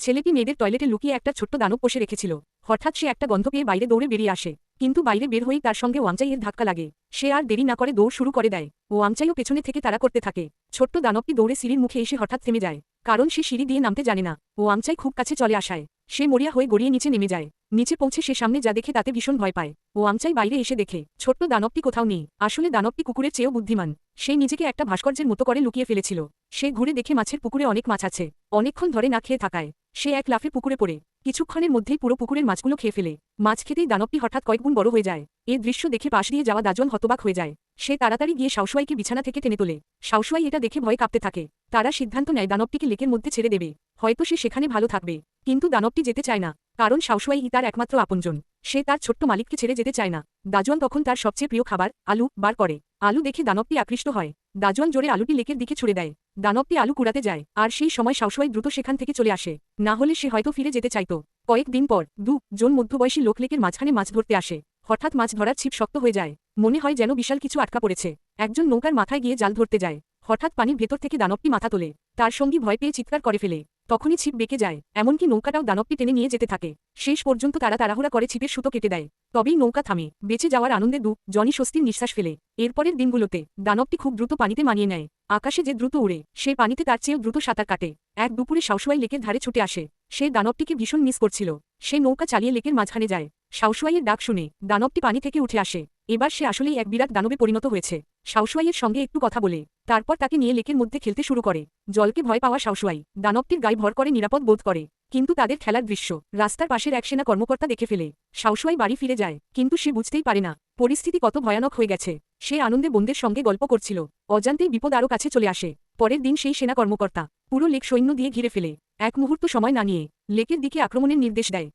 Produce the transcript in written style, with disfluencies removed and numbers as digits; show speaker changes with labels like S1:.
S1: ছেলেটি মেয়েদের টয়লেটে লুকিয়ে একটা ছোট্ট দানব পোষে রেখেছিল। হঠাৎ সে একটা গন্ধ পেয়ে বাইরে দৌড়ে বেরিয়ে আসে, কিন্তু বাইরে বের হয়েই তার সঙ্গে ওয়াংচাইয়ের ধাক্কা লাগে। সে আর দেরি না করে দৌড় শুরু করে দেয়। ওয়াংচাইও পেছনে থেকে তাড়া করতে থাকে। ছোট্ট দানবটি দৌড়ে সিঁড়ির মুখে এসে হঠাৎ থেমে যায়, কারণ সে সিঁড়ি দিয়ে নামতে জানে না। ওয়াংচাই খুব কাছে চলে আসায় সে মরিয়া হয়ে গড়িয়ে নিচে নেমে যায়। নিচে পৌঁছে সে সামনে যা দেখে তাতে ভীষণ ভয় পায়। ওয়াংচাই বাইরে এসে দেখে ছোট্ট দানবটি কোথাও নেই। আসলে দানবটি কুকুরের চেয়েও বুদ্ধিমান। সে নিজেকে একটা ভাস্কর্যের মতো করে লুকিয়ে ফেলেছিল। সে ঘুরে দেখে মাছের পুকুরে অনেক মাছ আছে। অনেকক্ষণ ধরে না খেয়ে থাকায় সে এক লাফে পুকুরে পড়ে কিছুক্ষণের মধ্যেই পুরো পুকুরের মাছগুলো খেয়ে ফেলে। মাছ খেতেই দানবটি হঠাৎ কয়েকগুণ বড় হয়ে যায়। এর দৃশ্য দেখে পাশ দিয়ে যাওয়া দাজন হতবাক হয়ে যায়। সে তাড়াতাড়ি গিয়ে শাওশুয়াইকে বিছানা থেকে টেনে তোলে। শাওশুয়াই এটা দেখে ভয়ে কাঁপতে থাকে। তারা সিদ্ধান্ত নেয় দানবটিকে লেকের মধ্যে ছেড়ে দেবে। হয়তো সে সেখানে ভালো থাকবে। কিন্তু দানবটি যেতে চায় না, কারণ শাওশুয়াই তার একমাত্র আপনজন। সে তার ছোট্ট মালিককে ছেড়ে যেতে চায় না। দাজন তখন তার সবচেয়ে প্রিয় খাবার আলু বার করে। আলু দেখে দানবটি আকৃষ্ট হয়। দাজন জোরে আলুটি লেকের দিকে ছুড়ে দেয়। দানবটি আলু কুড়াতে যায়, আর সেই সময় শাওশুয়াই দ্রুত সেখান থেকে চলে আসে। না হলে সে হয়তো ফিরে যেতে চাইত। কয়েকদিন পর জন মধ্যবয়সী লোক লেকের মাঝখানে মাছ ধরতে আসে। হঠাৎ মাছ ধরার ছিপ শক্ত হয়ে যায়। মনে হয় যেন বিশাল কিছু আটকা পড়েছে। একজন নৌকার মাথায় গিয়ে জাল ধরতে যায়। হঠাৎ পানির ভেতর থেকে দানবটি মাথা তোলে। তার সঙ্গী ভয় পেয়ে চিৎকার করে ফেলে। তখনই ছিপ বেঁকে যায়, এমনকি নৌকাটাও দানবটি টেনে নিয়ে যেতে থাকে। শেষ পর্যন্ত তারা তাড়াহুড়া করে ছিপের সুতো কেটে দেয়। তবেই নৌকা থামে। বেঁচে যাওয়ার আনন্দে জনই স্বস্তির নিঃশ্বাস ফেলে। এরপরের দিনগুলোতে দানবটি খুব দ্রুত পানিতে মানিয়ে নেয়। আকাশে যে দ্রুত উড়ে, সে পানিতে তার চেয়েও দ্রুত সাঁতার কাটে। এক দুপুরে শাওশুয়াই লেকের ধারে ছুটে আসে। সে দানবটিকে ভীষণ মিস করছিল। সে নৌকা চালিয়ে লেকের মাঝখানে যায়। শাওশুয়াইয়ের ডাক শুনে দানবটি পানি থেকে উঠে আসে। এবার সে আসলেই এক বিরাট দানবে পরিণত হয়েছে। শাওশুয়াইয়ের সঙ্গে একটু কথা বলে তারপর তাকে নিয়ে লেকের মধ্যে খেলতে শুরু করে। জলকে ভয় পাওয়া শাওশুয়াই দানবটির গায়ে ভর করে নিরাপদ বোধ করে। কিন্তু তাদের খেলার দৃশ্য রাস্তার পাশের এক সেনা কর্মকর্তা দেখে ফেলে। শাওশুয়াই বাড়ি ফিরে যায়, কিন্তু সে বুঝতেই পারে না পরিস্থিতি কত ভয়ানক হয়ে গেছে। সে আনন্দে বন্ধুদের সঙ্গে গল্প করছিল, অজান্তেই বিপদ আরও কাছে চলে আসে। পরের দিন সেই সেনা কর্মকর্তা পুরো লেক সৈন্য দিয়ে ঘিরে ফেলে। এক মুহূর্ত সময় না নিয়ে লেকের দিকে আক্রমণের নির্দেশ দেয়।